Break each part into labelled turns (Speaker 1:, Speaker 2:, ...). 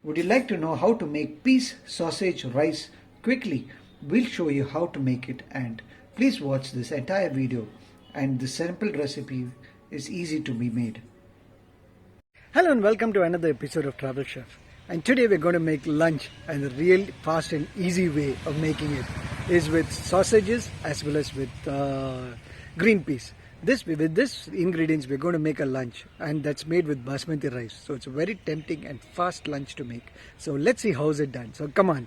Speaker 1: Would you like to know how to make peas sausage rice quickly? We'll show you how to make it, and please watch this entire video, and the simple recipe is easy to be made. Hello and welcome to another episode of Travel Chef. And today we're going to make lunch, and the real fast and easy way of making it is with sausages as well as with green peas. With this ingredients we're going to make a lunch, and that's made with basmati rice. So it's a very tempting and fast lunch to make. So let's see how's it done. So come on.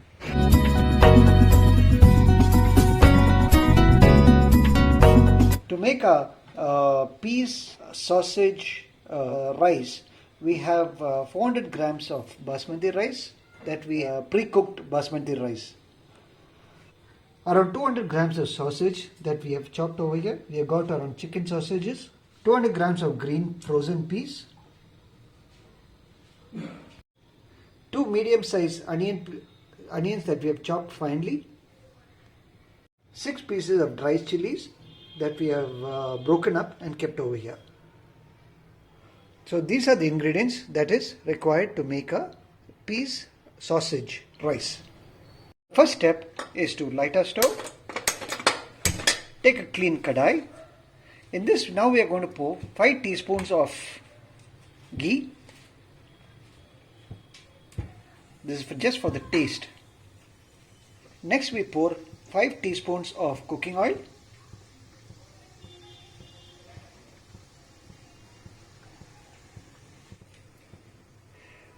Speaker 1: To make a peas sausage rice, we have 400 grams of basmati rice, that we pre-cooked basmati rice. Around 200 grams of sausage that we have chopped over here. We have got around chicken sausages. 200 grams of green frozen peas. 2 medium-sized onions that we have chopped finely. 6 pieces of dried chilies that we have broken up and kept over here. So these are the ingredients that is required to make a peas sausage rice. First step is to light our stove. Take a clean kadai. In this, now we are going to pour 5 teaspoons of ghee. This is just for the taste. Next we pour 5 teaspoons of cooking oil.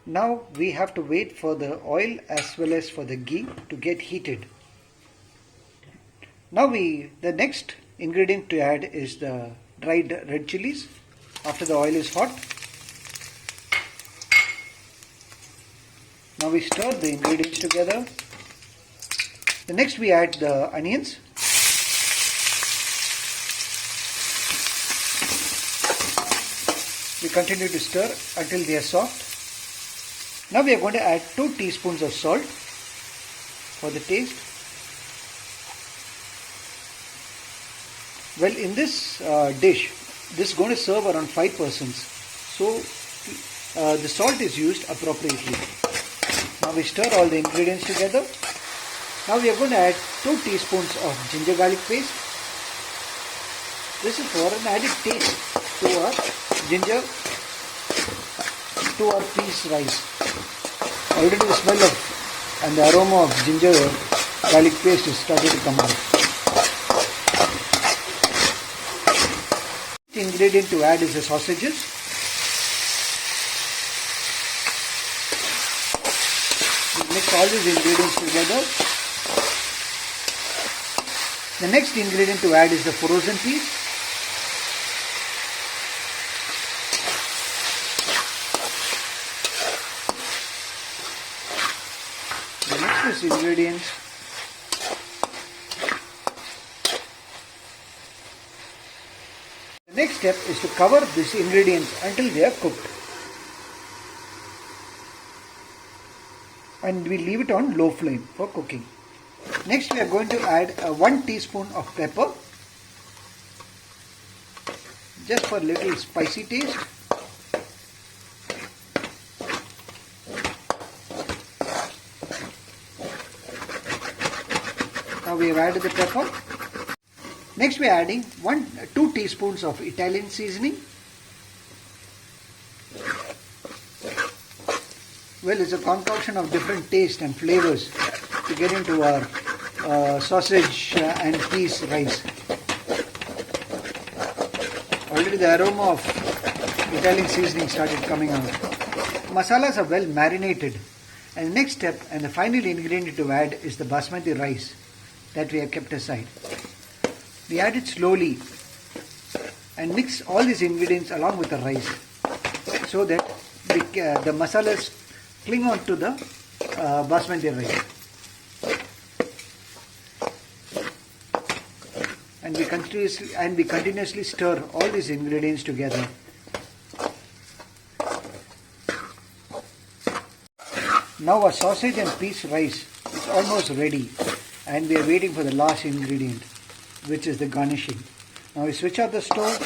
Speaker 1: Now we have to wait for the oil as well as for the ghee to get heated. Now the next ingredient to add is the dried red chilies after the oil is hot. Now we stir the ingredients together. The next we add the onions. We continue to stir until they are soft. Now we are going to add 2 teaspoons of salt for the taste. Well, in this dish, this is going to serve around 5 persons. So the salt is used appropriately. Now we stir all the ingredients together. Now we are going to add 2 teaspoons of ginger garlic paste. This is for an added taste to our peas rice. Already the smell of and the aroma of ginger garlic paste is starting to come out. The ingredient to add is the sausages. We mix all these ingredients together. The next ingredient to add is the frozen peas. This ingredients. The next step is to cover these ingredients until they are cooked, and we leave it on low flame for cooking. Next we are going to add 1 teaspoon of pepper, just for a little spicy taste. Now we have added the pepper. Next we are adding 2 teaspoons of Italian seasoning. Well, it's a concoction of different tastes and flavors to get into our sausage and peas rice. Already the aroma of Italian seasoning started coming out. Masalas are well marinated. And the next step and the final ingredient to add is the basmati rice that we have kept aside. We add it slowly and mix all these ingredients along with the rice so that the masalas cling on to the basmati rice. And we continuously stir all these ingredients together. Now our sausage and peas rice is almost ready, and we are waiting for the last ingredient, which is the garnishing. Now we switch off the stove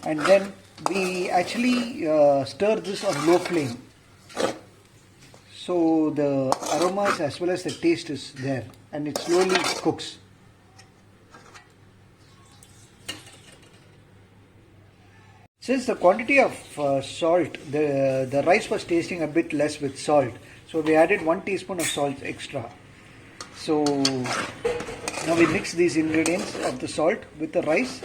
Speaker 1: and then We actually stir this on low flame, so the aromas as well as the taste is there, and it slowly cooks. Since the quantity of salt, the rice was tasting a bit less with salt, so we added 1 teaspoon of salt extra. So now we mix these ingredients of the salt with the rice.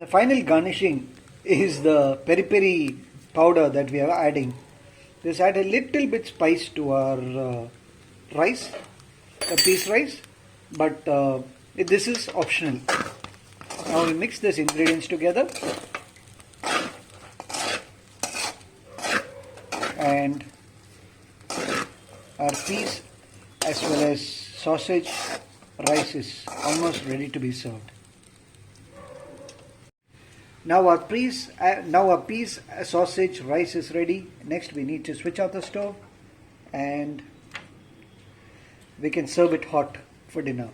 Speaker 1: The final garnishing is the peri peri powder that we are adding. This add a little bit spice to our rice, peas rice, but this is optional. Now we mix these ingredients together, and our peas as well as sausage rice is almost ready to be served. Now our peas sausage rice is ready. Next we need to switch off the stove and we can serve it hot for dinner.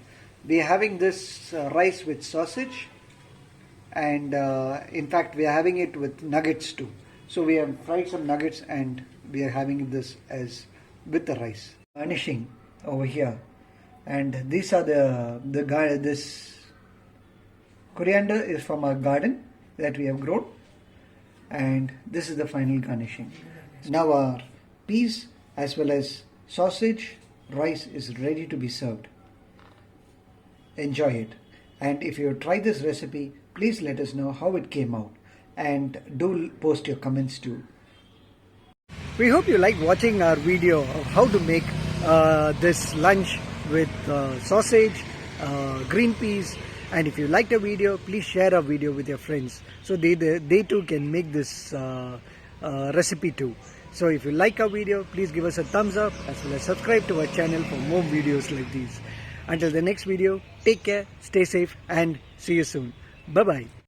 Speaker 1: We are having this rice with sausage, and in fact we are having it with nuggets too. So we have fried some nuggets and we are having this as with the rice. Garnishing over here, and these are this coriander is from our garden that we have grown, and this is the final garnishing. Now our peas as well as sausage rice is ready to be served. Enjoy it, and if you try this recipe, please let us know how it came out, and do post your comments too. We hope you like watching our video of how to make this lunch with sausage, green peas. And if you liked the video, please share our video with your friends so they too can make this recipe too. So if you like our video, please give us a thumbs up as well as subscribe to our channel for more videos like these. Until the next video, take care, stay safe, and see you soon. Bye-bye.